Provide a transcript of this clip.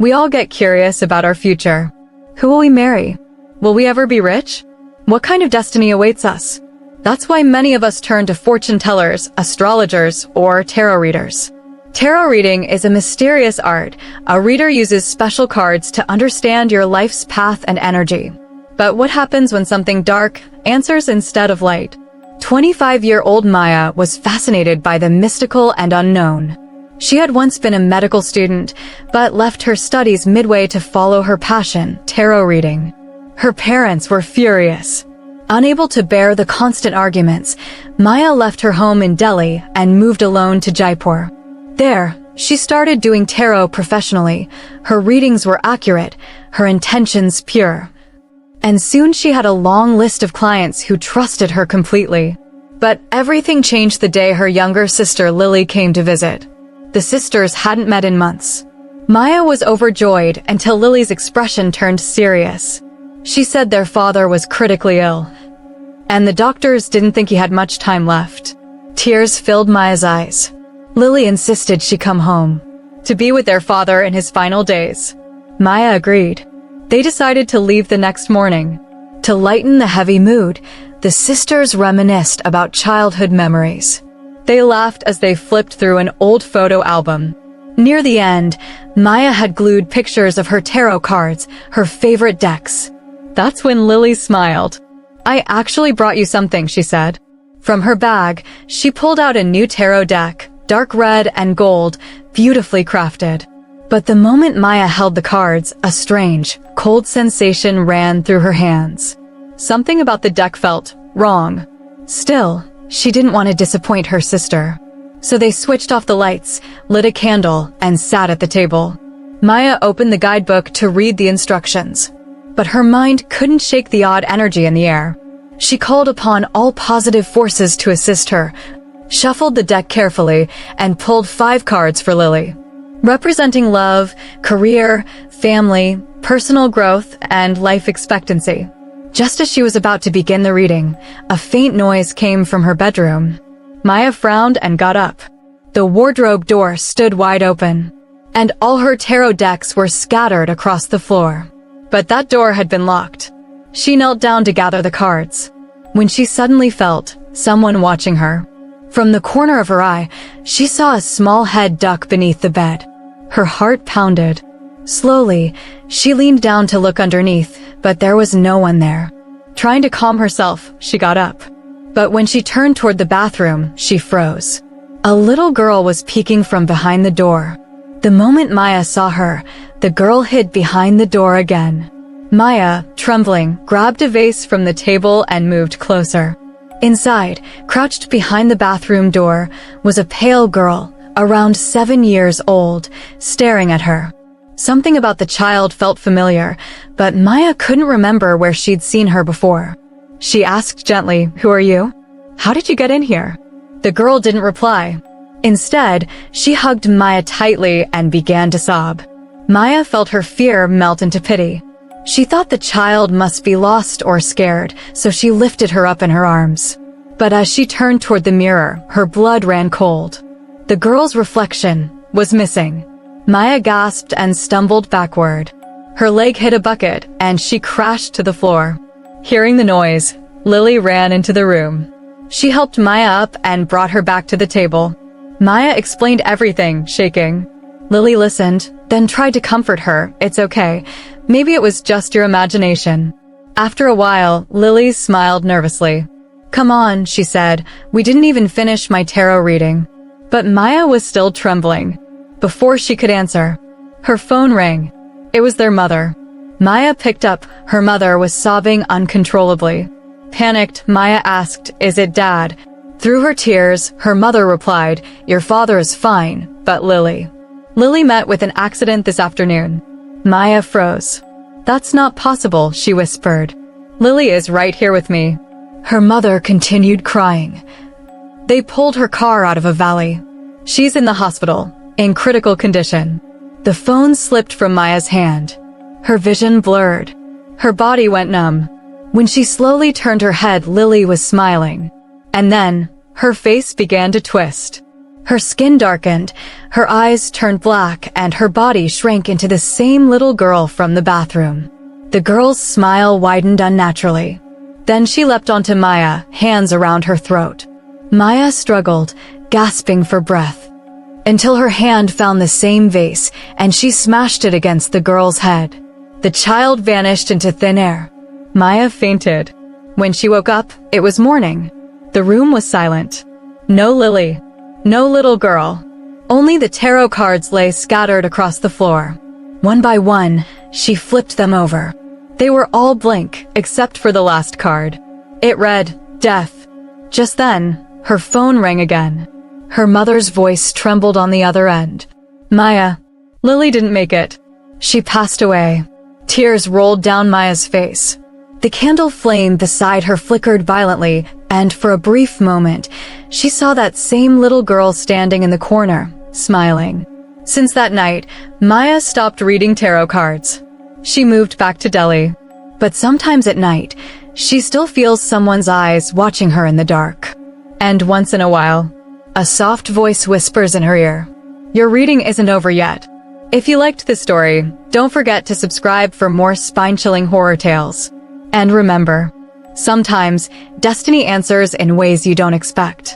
We all get curious about our future. Who will we marry? Will we ever be rich? What kind of destiny awaits us? That's why many of us turn to fortune tellers, astrologers, or tarot readers. Tarot reading is a mysterious art. A reader uses special cards to understand your life's path and energy. But what happens when something dark answers instead of light? 25-year-old Maya was fascinated by the mystical and unknown. She had once been a medical student, but left her studies midway to follow her passion, tarot reading. Her parents were furious. Unable to bear the constant arguments, Maya left her home in Delhi and moved alone to Jaipur. There, she started doing tarot professionally. Her readings were accurate, her intentions pure. And soon she had a long list of clients who trusted her completely. But everything changed the day her younger sister Lily came to visit. The sisters hadn't met in months. Maya was overjoyed until Lily's expression turned serious. She said their father was critically ill, and the doctors didn't think he had much time left. Tears filled Maya's eyes. Lily insisted she come home to be with their father in his final days. Maya agreed. They decided to leave the next morning. To lighten the heavy mood, the sisters reminisced about childhood memories. They laughed as they flipped through an old photo album. Near the end, Maya had glued pictures of her tarot cards, her favorite decks. That's when Lily smiled. "I actually brought you something," she said. From her bag, she pulled out a new tarot deck, dark red and gold, beautifully crafted. But the moment Maya held the cards, a strange, cold sensation ran through her hands. Something about the deck felt wrong. Still, she didn't want to disappoint her sister. So they switched off the lights, lit a candle, and sat at the table. Maya opened the guidebook to read the instructions. But her mind couldn't shake the odd energy in the air. She called upon all positive forces to assist her, shuffled the deck carefully, and pulled 5 cards for Lily, representing love, career, family, personal growth, and life expectancy. Just as she was about to begin the reading, a faint noise came from her bedroom. Maya frowned and got up. The wardrobe door stood wide open, and all her tarot decks were scattered across the floor. But that door had been locked. She knelt down to gather the cards, when she suddenly felt someone watching her. From the corner of her eye, she saw a small head duck beneath the bed. Her heart pounded. Slowly, she leaned down to look underneath, but there was no one there. Trying to calm herself, she got up. But when she turned toward the bathroom, she froze. A little girl was peeking from behind the door. The moment Maya saw her, the girl hid behind the door again. Maya, trembling, grabbed a vase from the table and moved closer. Inside, crouched behind the bathroom door, was a pale girl, around 7 years old, staring at her. Something about the child felt familiar, but Maya couldn't remember where she'd seen her before. She asked gently, "Who are you? How did you get in here?" The girl didn't reply. Instead, she hugged Maya tightly and began to sob. Maya felt her fear melt into pity. She thought the child must be lost or scared, so she lifted her up in her arms. But as she turned toward the mirror, her blood ran cold. The girl's reflection was missing. Maya gasped and stumbled backward. Her leg hit a bucket, and she crashed to the floor. Hearing the noise, Lily ran into the room. She helped Maya up and brought her back to the table. Maya explained everything, shaking. Lily listened, then tried to comfort her. "It's okay. Maybe it was just your imagination." After a while, Lily smiled nervously. "Come on," she said. "We didn't even finish my tarot reading." But Maya was still trembling. Before she could answer, her phone rang. It was their mother. Maya picked up. Her mother was sobbing uncontrollably. Panicked, Maya asked, "Is it Dad?" Through her tears, her mother replied, "Your father is fine, but Lily. Lily met with an accident this afternoon." Maya froze. "That's not possible," she whispered. "Lily is right here with me." Her mother continued crying. They pulled her car out of a valley. "She's in the hospital, in critical condition." The phone slipped from Maya's hand. Her vision blurred. Her body went numb. When she slowly turned her head, Lily was smiling. And then, her face began to twist. Her skin darkened, her eyes turned black, and her body shrank into the same little girl from the bathroom. The girl's smile widened unnaturally. Then she leapt onto Maya, hands around her throat. Maya struggled, gasping for breath, until her hand found the same vase, and she smashed it against the girl's head. The child vanished into thin air. Maya fainted. When she woke up, it was morning. The room was silent. No Lily. No little girl. Only the tarot cards lay scattered across the floor. One by one, she flipped them over. They were all blank, except for the last card. It read, Death. Just then, her phone rang again. Her mother's voice trembled on the other end. Maya, Lily didn't make it. She passed away. Tears rolled down Maya's face. The candle flame beside her flickered violently, and for a brief moment, she saw that same little girl standing in the corner, smiling. Since that night, Maya stopped reading tarot cards. She moved back to Delhi. But sometimes at night, she still feels someone's eyes watching her in the dark. And once in a while, a soft voice whispers in her ear, Your reading isn't over yet. If you liked this story, don't forget to subscribe for more spine-chilling horror tales. And remember, sometimes destiny answers in ways you don't expect.